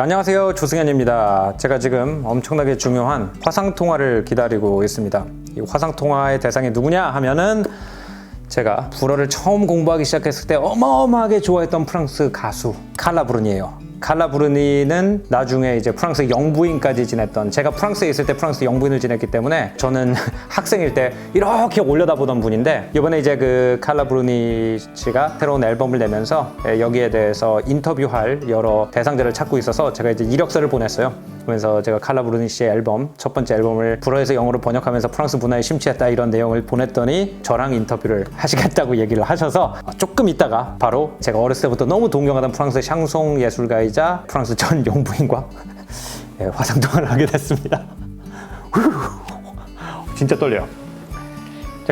안녕하세요, 조승현입니다. 제가 지금 엄청나게 중요한 화상통화를 기다리고 있습니다. 이 화상통화의 대상이 누구냐 하면은 제가 불어를 처음 공부하기 시작했을 때 어마어마하게 좋아했던 프랑스 가수 칼라 브루니예요. 칼라 브루니는 나중에 이제 프랑스 영부인까지 지냈던, 제가 프랑스에 있을 때 프랑스 영부인을 지냈기 때문에 저는 학생일 때 이렇게 올려다보던 분인데, 이번에 이제 그 칼라 브루니 씨가 새로운 앨범을 내면서 여기에 대해서 인터뷰할 여러 대상자를 찾고 있어서 제가 이제 이력서를 보냈어요. 그래서 제가 칼라 브루니 씨의 앨범, 첫 번째 앨범을 불어에서 영어로 번역하면서 프랑스 문화에 심취했다 이런 내용을 보냈더니 저랑 인터뷰를 하시겠다고 얘기를 하셔서 조금 있다가 바로 제가 어렸을 때부터 너무 동경하던 프랑스 샹송 예술가이자 프랑스 전 영부인과 화상통화를 하게 됐습니다. 진짜 떨려요.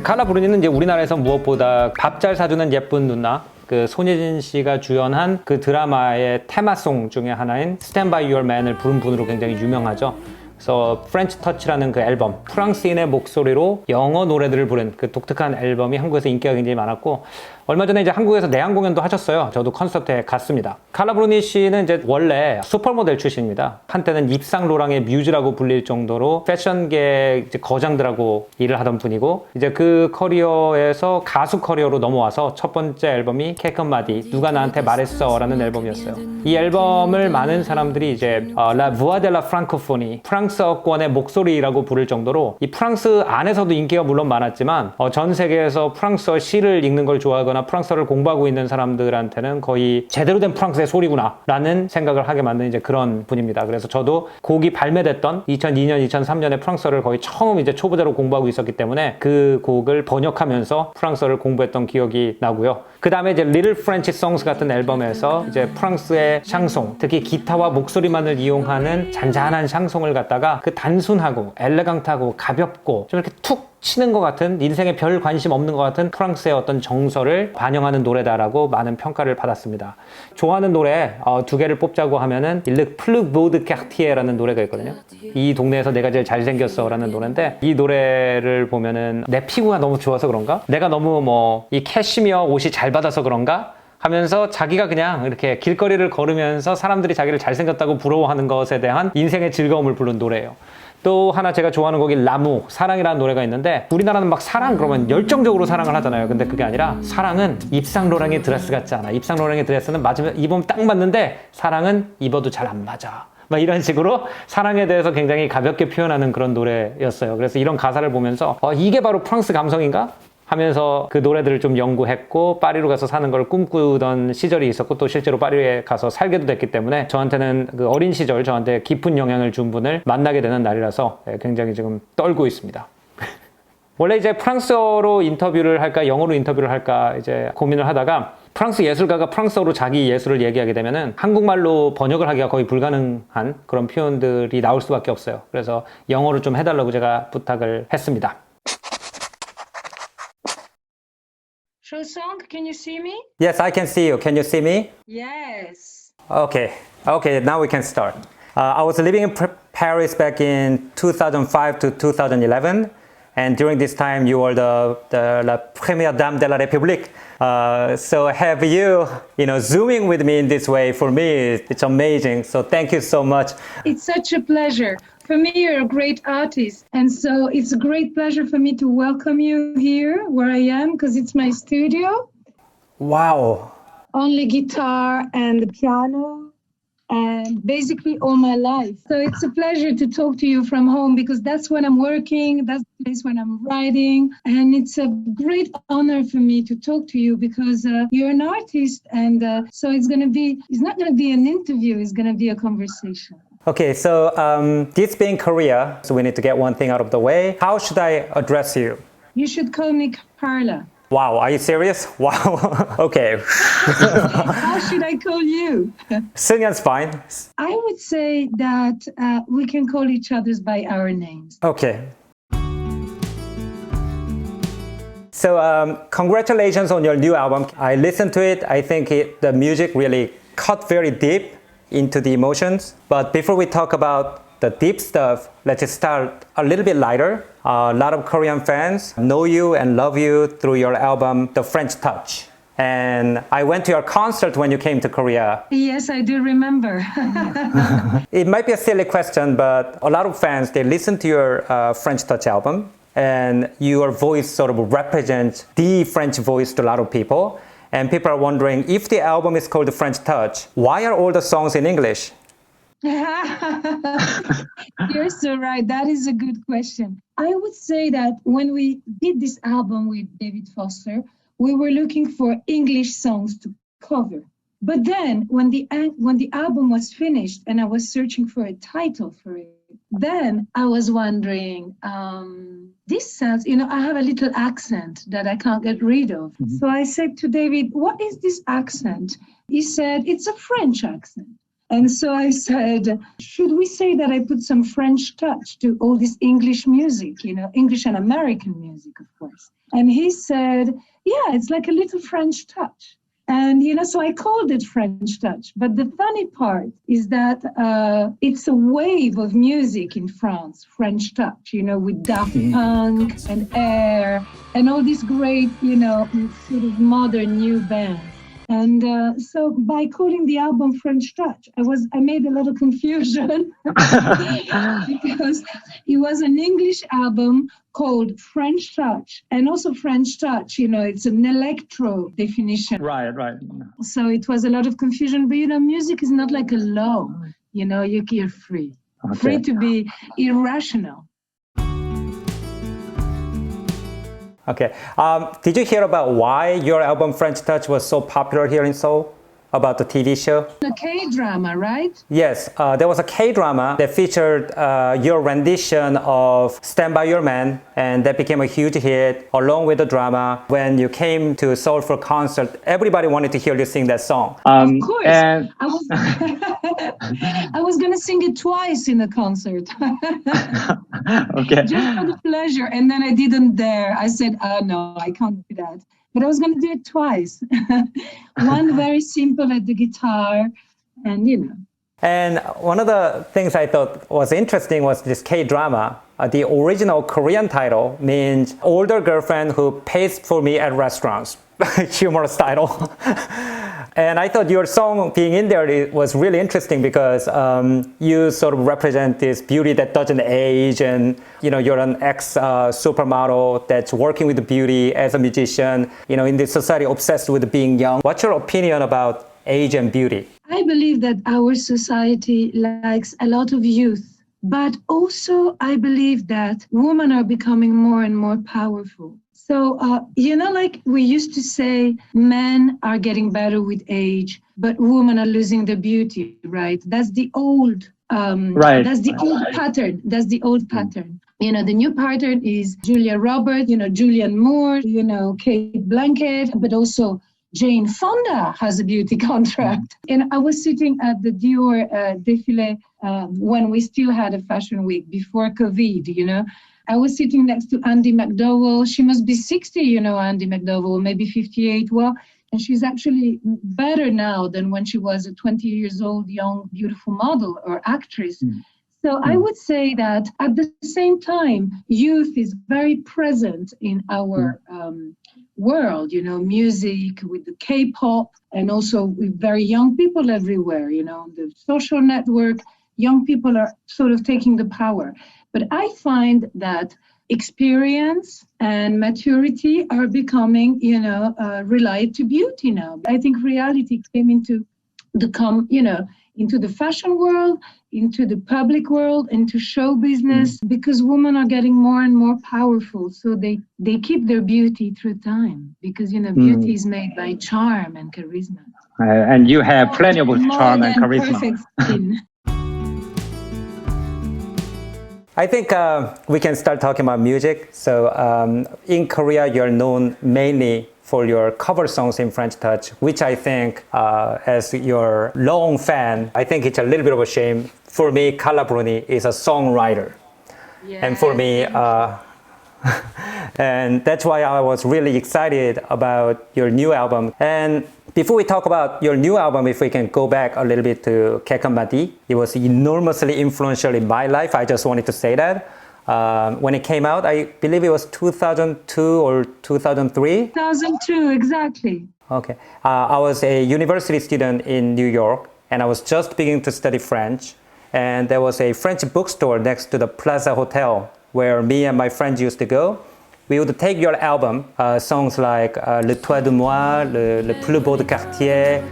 칼라 브루니는 이제 우리나라에서 무엇보다 밥 잘 사주는 예쁜 누나, 그 손예진 씨가 주연한 그 드라마의 테마송 중에 하나인 Stand By Your Man을 부른 분으로 굉장히 유명하죠. 그래서 프렌치 터치라는 그 앨범, 프랑스인의 목소리로 영어 노래들을 부른 그 독특한 앨범이 한국에서 인기가 굉장히 많았고, 얼마 전에 이제 한국에서 내한 공연도 하셨어요. 저도 콘서트에 갔습니다. 칼라 브루니 씨는 이제 원래 슈퍼모델 출신입니다. 한때는 입상 로랑의 뮤즈라고 불릴 정도로 패션계 이제 거장들하고 일을 하던 분이고, 이제 그 커리어에서 가수 커리어로 넘어와서 첫 번째 앨범이 케이크마디 누가 나한테 말했어 라는 앨범이었어요. 이 앨범을 많은 사람들이 이제 La Voix de la Francophonie, 프랑스어권의 목소리라고 부를 정도로, 이 프랑스 안에서도 인기가 물론 많았지만 전 세계에서 프랑스어 시를 읽는 걸 좋아하거나 프랑스어를 공부하고 있는 사람들한테는 거의 제대로 된 프랑스의 소리구나 라는 생각을 하게 만든 이제 그런 분입니다. 그래서 저도 곡이 발매됐던 2002년, 2003년에 프랑스어를 거의 처음 이제 초보자로 공부하고 있었기 때문에 그 곡을 번역하면서 프랑스어를 공부했던 기억이 나고요. 그 다음에 이제 Little French Songs 같은 앨범에서 이제 프랑스의 샹송, 특히 기타와 목소리만을 이용하는 잔잔한 샹송을 갖다가 그 단순하고 엘레강트하고 가볍고 좀 이렇게 툭 치는 것 같은, 인생에 별 관심 없는 것 같은 프랑스의 어떤 정서를 반영하는 노래다라고 많은 평가를 받았습니다. 좋아하는 노래 두 개를 뽑자고 하면은 Le Plus Beau de Quartier라는 노래가 있거든요. 이 동네에서 내가 제일 잘생겼어 라는 노래인데, 이 노래를 보면은 내 피부가 너무 좋아서 그런가? 내가 너무 이 캐시미어 옷이 잘 받아서 그런가? 하면서 자기가 그냥 이렇게 길거리를 걸으면서 사람들이 자기를 잘생겼다고 부러워하는 것에 대한 인생의 즐거움을 부른 노래예요. 또 하나 제가 좋아하는 곡이 라무, 사랑이라는 노래가 있는데, 우리나라는 막 사랑 그러면 열정적으로 사랑을 하잖아요. 근데 그게 아니라 사랑은 입상 로랑의 드레스 같지 않아. 입상 로랑의 드레스는 입으면 딱 맞는데 사랑은 입어도 잘 안 맞아. 막 이런 식으로 사랑에 대해서 굉장히 가볍게 표현하는 그런 노래였어요. 그래서 이런 가사를 보면서 이게 바로 프랑스 감성인가? 하면서 그 노래들을 좀 연구했고, 파리로 가서 사는 걸 꿈꾸던 시절이 있었고, 또 실제로 파리에 가서 살게도 됐기 때문에 저한테는 그 어린 시절 저한테 깊은 영향을 준 분을 만나게 되는 날이라서 굉장히 지금 떨고 있습니다. 원래 이제 프랑스어로 인터뷰를 할까 영어로 인터뷰를 할까 이제 고민을 하다가, 프랑스 예술가가 프랑스어로 자기 예술을 얘기하게 되면은 한국말로 번역을 하기가 거의 불가능한 그런 표현들이 나올 수밖에 없어요. 그래서 영어로 좀 해달라고 제가 부탁을 했습니다. Shosong, can you see me? Yes, I can see you. Can you see me? Yes. Okay, now we can start. I was living in Paris back in 2005 to 2011, and during this time you were the la première dame de la République. So have you zooming with me in this way, for me, it's amazing. So thank you so much. It's such a pleasure. For me, you're a great artist. And so it's a great pleasure for me to welcome you here where I am, because it's my studio. Wow. Only guitar and the piano and basically all my life. So it's a pleasure to talk to you from home, because that's when I'm working, that's the place when I'm writing. And it's a great honor for me to talk to you, because you're an artist. And so it's not going to be an interview, it's going to be a conversation. Okay, so this being Korea, so we need to get one thing out of the way. How should I address you? You should call me Carla. Wow, are you serious? Wow. Okay. How should I call you? Seungyeon's fine. I would say that we can call each other by our names. Okay. So congratulations on your new album. I listened to it. I think the music really cut very deep into the emotions. But before we talk about the deep stuff, let's just start a little bit lighter. A lot of Korean fans know you and love you through your album, The French Touch. And I went to your concert when you came to Korea. Yes, I do remember. It might be a silly question, but a lot of fans, they listen to your French Touch album, and your voice sort of represents the French voice to a lot of people. And people are wondering, if the album is called French Touch, why are all the songs in English? You're so right. That is a good question. I would say that when we did this album with David Foster, we were looking for English songs to cover. But then when the album was finished and I was searching for a title for it, then I was wondering, this sounds, I have a little accent that I can't get rid of. Mm-hmm. So I said to David, what is this accent? He said, it's a French accent. And so I said, should we say that I put some French touch to all this English music, English and American music, of course. And he said, yeah, it's like a little French touch. And, so I called it French Touch. But the funny part is that it's a wave of music in France, French Touch, with Daft Punk and Air and all these great, sort of modern new bands. And so by calling the album French Touch, I made a lot of confusion because it was an English album called French Touch, and also French Touch, it's an electro definition. Right. So it was a lot of confusion, but music is not like a law, you're free, free to be irrational. Okay. Did you hear about why your album French Touch was so popular here in Seoul? About the TV show? The K-drama, right? Yes. There was a K-drama that featured your rendition of Stand By Your Man, and that became a huge hit along with the drama. When you came to Seoul for concert, everybody wanted to hear you sing that song. Of course. And I was going to sing it twice in the concert. Okay. Just for the pleasure. And then I didn't dare. I said, no, I can't do that. But I was going to do it twice. One very simple at the guitar, and And one of the things I thought was interesting was this K-drama. The original Korean title means older girlfriend who pays for me at restaurants. Humorous title. And I thought your song being in there was really interesting because you sort of represent this beauty that doesn't age, and you're an ex-supermodel that's working with beauty as a musician, in this society obsessed with being young. What's your opinion about age and beauty? I believe that our society likes a lot of youth, but also I believe that women are becoming more and more powerful. So, like we used to say, men are getting better with age, but women are losing their beauty, right? That's the old, right. That's the old pattern. That's the old pattern. The new pattern is Julia Roberts, Julianne Moore, Kate Blanchett, but also Jane Fonda has a beauty contract. And I was sitting at the Dior défilé when we still had a fashion week before COVID, I was sitting next to Andy McDowell. She must be 60, Andy McDowell, maybe 58. Well, and she's actually better now than when she was a 20 years old, young, beautiful model or actress. So I would say that at the same time, youth is very present in our world, music with the K-pop, and also with very young people everywhere, the social network. Young people are sort of taking the power. But I find that experience and maturity are becoming, related to beauty now. I think reality came into the fashion world, into the public world, into show business, because women are getting more and more powerful. So they keep their beauty through time, because, beauty is made by charm and charisma. And you have plenty of charm and charisma. Perfect skin. I think we can start talking about music. So in Korea, you're known mainly for your cover songs in French Touch, which I think, as your long fan, I think it's a little bit of a shame. For me, Carla Bruni is a songwriter. Yes. And for me, and that's why I was really excited about your new album. And before we talk about your new album, if we can go back a little bit to Kekamadi, it was enormously influential in my life. I just wanted to say that. When it came out, I believe it was 2002 or 2003. 2002, exactly. Okay. I was a university student in New York, and I was just beginning to study French. And there was a French bookstore next to the Plaza Hotel where me and my friends used to go. We would take your album, songs like Le Toit de Moi, Le Plus Beau de Quartier,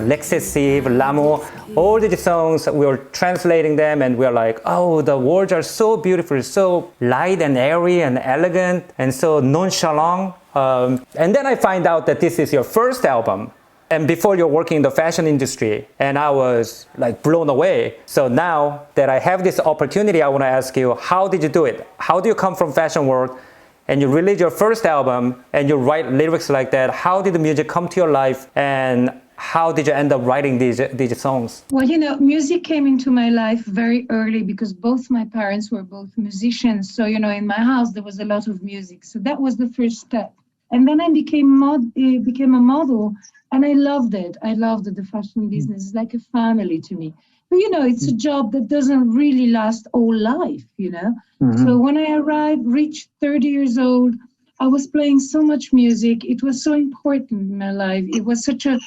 L'Excessive, L'amour. All these songs, we were translating them and we were like, oh, the words are so beautiful, so light and airy and elegant and so nonchalant. And then I find out that this is your first album. And before you're working in the fashion industry, and I was like blown away. So now that I have this opportunity, I want to ask you, how did you do it? How do you come from fashion world and you release your first album and you write lyrics like that? How did the music come to your life and how did you end up writing these songs? Well, music came into my life very early because both my parents were both musicians. So, in my house, there was a lot of music. So that was the first step. And then I became a model and I loved it. I loved it. The fashion business is like a family to me. But, it's a job that doesn't really last all life, Mm-hmm. So when I reached 30 years old, I was playing so much music. It was so important in my life. It was such a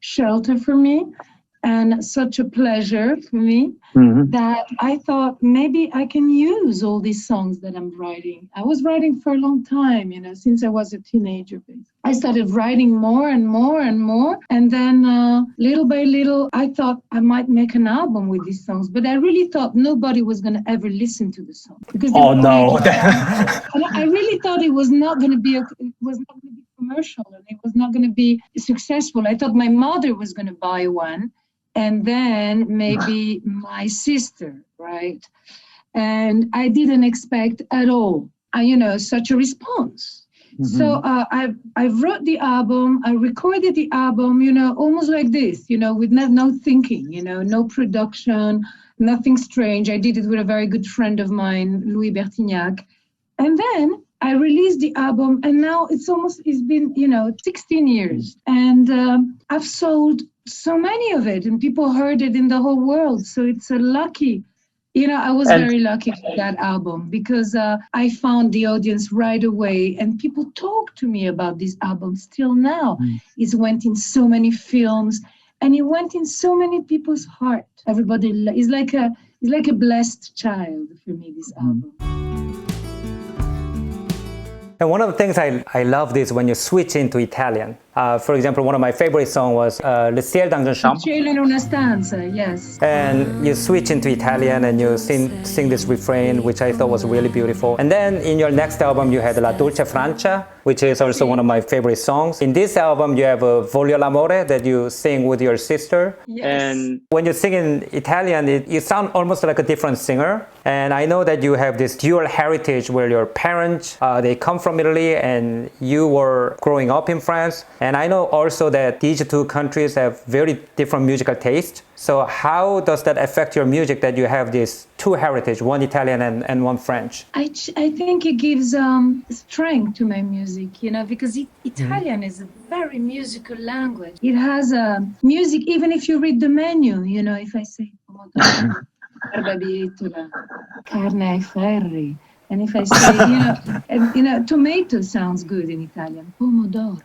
shelter for me and such a pleasure for me that I thought maybe I can use all these songs that I'm writing. I was writing for a long time, since I was a teenager. I started writing more and more and more. And then little by little, I thought I might make an album with these songs. But I really thought nobody was going to ever listen to the song. Because and I really thought it was not going to be commercial and it was not going to be successful. I thought my mother was going to buy one. And then maybe my sister, right? And I didn't expect at all, such a response. Mm-hmm. So I wrote the album, I recorded the album, almost like this, with no thinking, no production, nothing strange. I did it with a very good friend of mine, Louis Bertignac. And then I released the album and now it's been, 16 years. And I've sold so many of it and people heard it in the whole world. So it's a lucky, I was very lucky for that album because I found the audience right away and people talk to me about this album still now. It went in so many films and it went in so many people's heart. Everybody is like a blessed child for me, this album. And one of the things I loved is when you switch into Italian. For example, one of my favorite songs was Le ciel dans une chambre. Cielo in una stanza, yes. And you switch into Italian and you sing this refrain, which I thought was really beautiful. And then in your next album, you had La Dolce Francia, which is also one of my favorite songs. In this album, you have Voglio l'amore that you sing with your sister. Yes. And when you sing in Italian, you sound almost like a different singer. And I know that you have this dual heritage where your parents, they come from Italy and you were growing up in France. And I know also that these two countries have very different musical tastes. So how does that affect your music that you have these two heritage, one Italian and one French? I think it gives strength to my music, because Italian is a very musical language. It has music, even if you read the menu, if I say barbabietola, carne ai ferri, and if I say, tomato sounds good in Italian, pomodoro.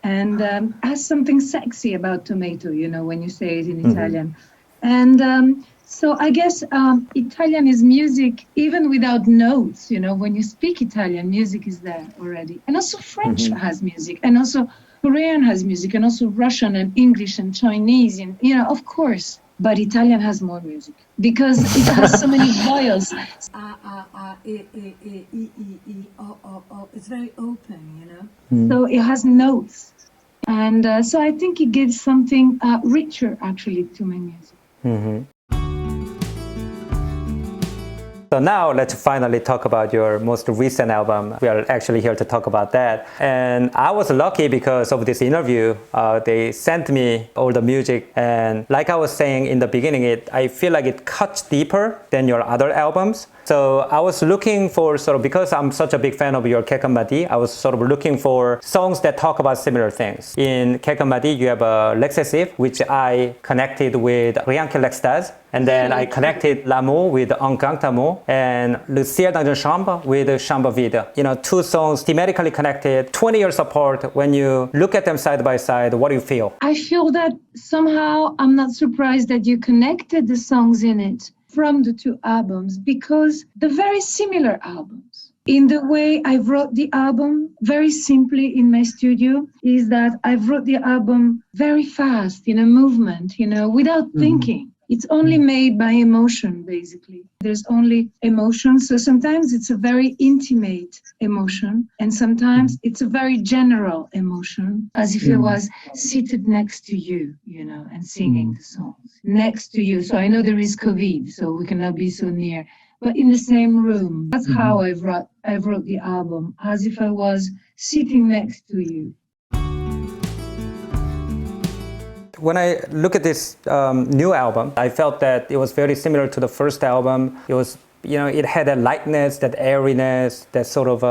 And has something sexy about tomato, when you say it in Italian. And so I guess Italian is music, even without notes, when you speak Italian, music is there already. And also French has music, and also Korean has music, and also Russian and English and Chinese, and, of course. But Italian has more music because it has so many vowels. It's very open, So it has notes. And so I think it gives something richer, actually, to my music. Mm-hmm. So now let's finally talk about your most recent album. We are actually here to talk about that. And I was lucky because of this interview. They sent me all the music. And like I was saying in the beginning, I feel like it cuts deeper than your other albums. So I was looking for sort of, because I'm such a big fan of your Kekamadi, I was sort of looking for songs that talk about similar things. In Kekamadi, you have L'Excessif, which I connected with Rien que l'Extase. And then I connected L'amour with Un Grand Amour and Le Ciel dans une chambre with Chambre Vide. You know, two songs thematically connected, 20 years apart. When you look at them side by side, what do you feel? I feel that somehow I'm not surprised that you connected the songs in it from the two albums because they're very similar albums. In the way I wrote the album, very simply in my studio, is that I wrote the album very fast, in a movement, without thinking. It's only made by emotion, basically. There's only emotion. So sometimes it's a very intimate emotion, and sometimes it's a very general emotion, as if it was seated next to you, and singing the songs next to you. So I know there is COVID, so we cannot be so near, but in the same room. That's how I wrote the album, as if I was sitting next to you. When I look at this new album, I felt that it was very similar to the first album. It was, it had that lightness, that airiness, that sort of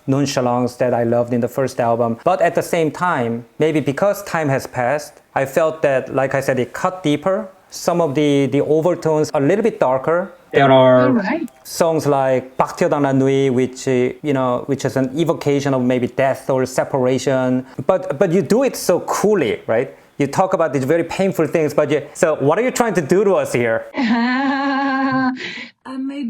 nonchalance that I loved in the first album. But at the same time, maybe because time has passed, I felt that, like I said, it cut deeper. Some of the overtones are a little bit darker. There are songs like Partir dans la nuit, which is an evocation of maybe death or separation. But you do it so coolly, right? You talk about these very painful things, so what are you trying to do to us here? My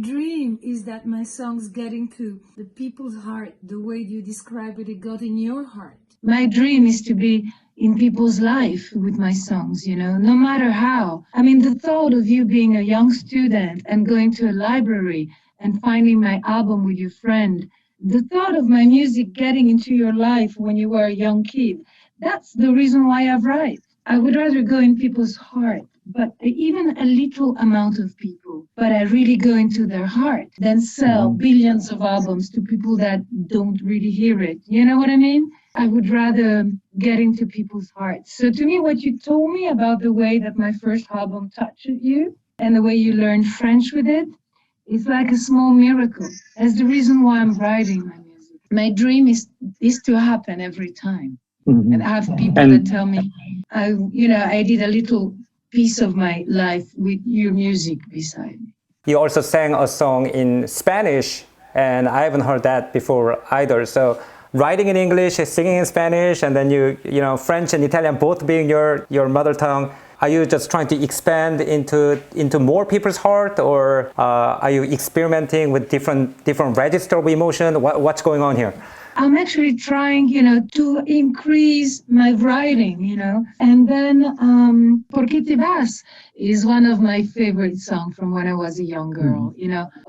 dream is that my songs get into the people's heart the way you describe it got in your heart. My dream is to be in people's life with my songs, no matter how. I mean, the thought of you being a young student and going to a library and finding my album with your friend, the thought of my music getting into your life when you were a young kid, that's the reason why I write. I would rather go in people's heart, but even a little amount of people, but I really go into their heart, than sell billions of albums to people that don't really hear it. You know what I mean? I would rather get into people's hearts. So to me, what you told me about the way that my first album touched you and the way you learned French with it, it's like a small miracle. That's the reason why I'm writing my music. My dream is to happen every time. And I have people that tell me, I did a little piece of my life with your music beside me. You also sang a song in Spanish, and I haven't heard that before either. So writing in English, singing in Spanish, and then French and Italian both being your mother tongue. Are you just trying to expand into more people's heart, or are you experimenting with different register of emotion? What's going on here? I'm actually trying, to increase my writing, And then Por qué te vas is one of my favorite songs from when I was a young girl,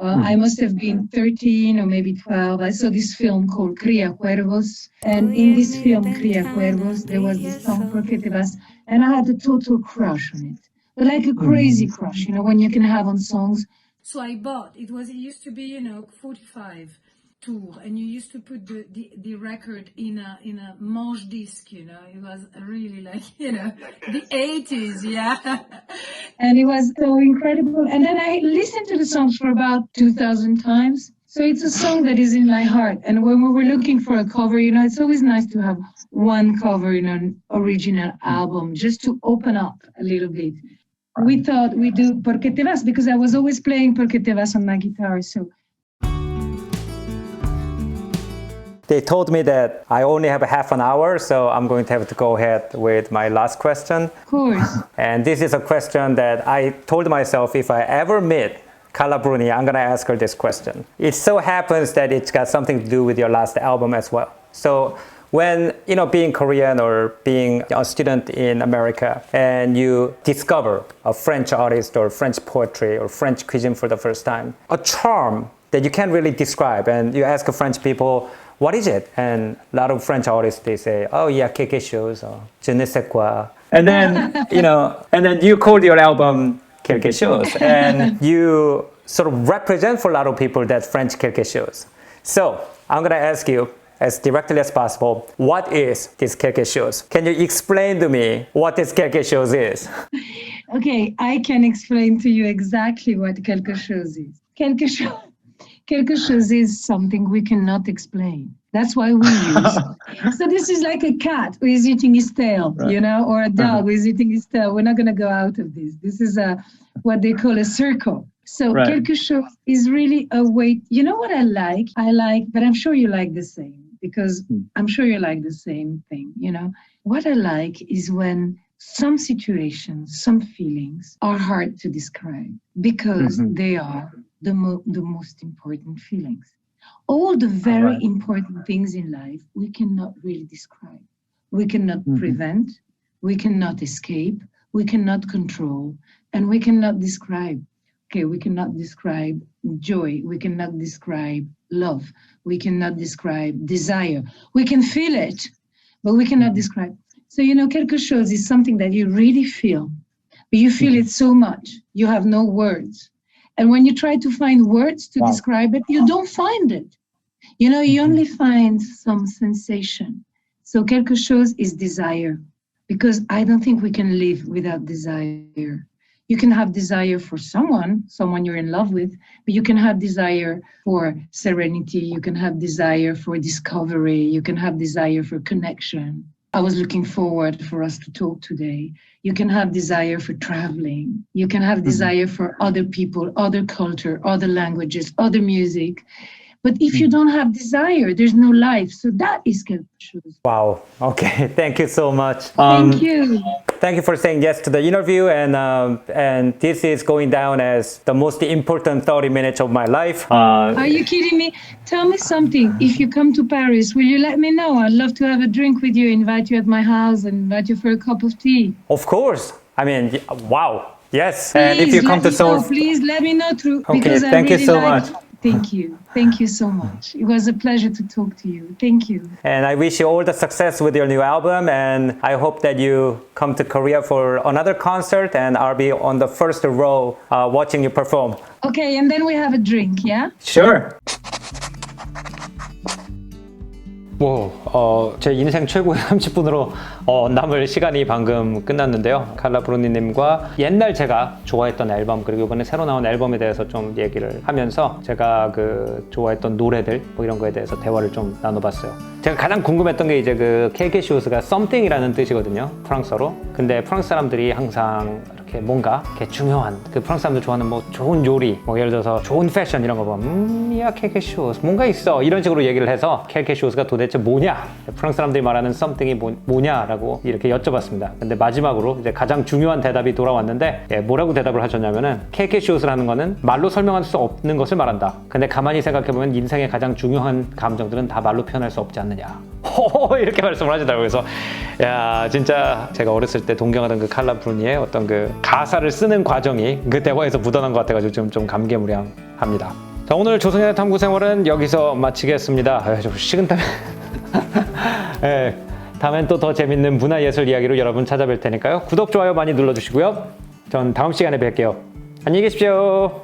I must have been 13 or maybe 12. I saw this film called Cría Cuervos. And in this film, Cría Cuervos, there was this song, Por qué te vas? And I had a total crush on it. But like a crazy crush, when you can have on songs. So I bought, it used to be, 45. Tour, and you used to put the record in a manche disc, it was really like, the 80s, yeah. And it was so incredible. And then I listened to the songs for about 2,000 times. So it's a song that is in my heart. And when we were looking for a cover, it's always nice to have one cover in an original album, just to open up a little bit. We thought we'd do Por qué te vas, because I was always playing Por qué te vas on my guitar, so. They told me that I only have a half an hour, so I'm going to have to go ahead with my last question. Of course. And this is a question that I told myself, if I ever meet Carla Bruni, I'm going to ask her this question. It so happens that it's got something to do with your last album as well. So when, being Korean or being a student in America, and you discover a French artist or French poetry or French cuisine for the first time, a charm that you can't really describe, and you ask French people, what is it? And a lot of French artists, they say, oh yeah, quelque chose, or je ne sais quoi. And then, and then you called your album Quelque chose. And you sort of represent for a lot of people that French quelque chose. So I'm going to ask you, as directly as possible, what is this quelque chose? Can you explain to me what this quelque chose is? Okay, I can explain to you exactly what quelque chose is. Quelque chose. quelque chose is something we cannot explain. That's why we use. So this is like a cat who is eating his tail, you know, or a dog who is eating his tail. We're not going to go out of this. This is what they call a circle. So quelque chose is really a way. You know what I like? But I'm sure you like the same, because I'm sure you like the same thing, you know. What I like is when some situations, some feelings are hard to describe because they are the most important feelings. All the very important things in life we cannot really describe. We cannot prevent, we cannot escape, we cannot control, and we cannot describe. Okay, we cannot describe joy, we cannot describe love, we cannot describe desire. We can feel it, but we cannot describe. So, you know, quelque chose is something that you really feel, but you feel it so much, you have no words. And when you try to find words to describe it, you don't find it. You know, you only find some sensation. So quelque chose is desire, because I don't think we can live without desire. You can have desire for someone you're in love with, but you can have desire for serenity, you can have desire for discovery, you can have desire for connection. I was looking forward for us to talk today. You can have desire for traveling. You can have desire for other people, other culture, other languages, other music. But if you don't have desire, there's no life. So that is quelque chose. Wow. Okay. Thank you so much. Thank you. Thank you for saying yes to the interview, and this is going down as the most important 30 minutes of my life. Are you kidding me? Tell me something. If you come to Paris, will you let me know? I'd love to have a drink with you, invite you at my house, and invite you for a cup of tea. Of course. I mean, wow. Yes. Please, and if you come to Seoul, please let me know through. Okay, Because I thank you really so like much. Thank you. Thank you so much. It was a pleasure to talk to you. Thank you. and I wish you all the success with your new album, and I hope that you come to Korea for another concert, and I'll be on the first row watching you perform. Okay, and then we have a drink, yeah? Sure. 제 인생 최고의 30분으로 남을 시간이 방금 끝났는데요. 칼라 브루니님과 옛날 제가 좋아했던 앨범, 그리고 이번에 새로 나온 앨범에 대해서 좀 얘기를 하면서 제가 좋아했던 노래들 뭐 이런 거에 대해서 대화를 좀 나눠봤어요. 제가 가장 궁금했던 게 이제 quelque chose가 something이라는 뜻이거든요, 프랑스어로. 근데 프랑스 사람들이 항상 이렇게 뭔가 이렇게 중요한, 프랑스 사람들 좋아하는 뭐 좋은 요리, 뭐 예를 들어서 좋은 패션 이런 거 보면 야 quelque chose 뭔가 있어 이런 식으로 얘기를 해서 quelque chose가 도대체 뭐냐, 프랑스 사람들이 말하는 something이 뭐냐라고 이렇게 여쭤봤습니다. 근데 마지막으로 이제 가장 중요한 대답이 돌아왔는데, 뭐라고 대답을 하셨냐면은 quelque chose라는 거는 말로 설명할 수 없는 것을 말한다. 근데 가만히 생각해보면 인생의 가장 중요한 감정들은 다 말로 표현할 수 없지 않느냐. 이렇게 말씀을 하시더라고요. 그래서 야, 진짜 제가 어렸을 때 동경하던 그 칼라 브루니의 어떤 가사를 쓰는 과정이 그 대화에서 묻어난 것 같아가지고 지금 좀 감개무량합니다. 자, 오늘 조선의 탐구 생활은 여기서 마치겠습니다. 좀 식은땀. 네, 다음엔 또 더 재밌는 문화예술 이야기로 여러분 찾아뵐 테니까요. 구독, 좋아요 많이 눌러주시고요. 전 다음 시간에 뵐게요. 안녕히 계십시오.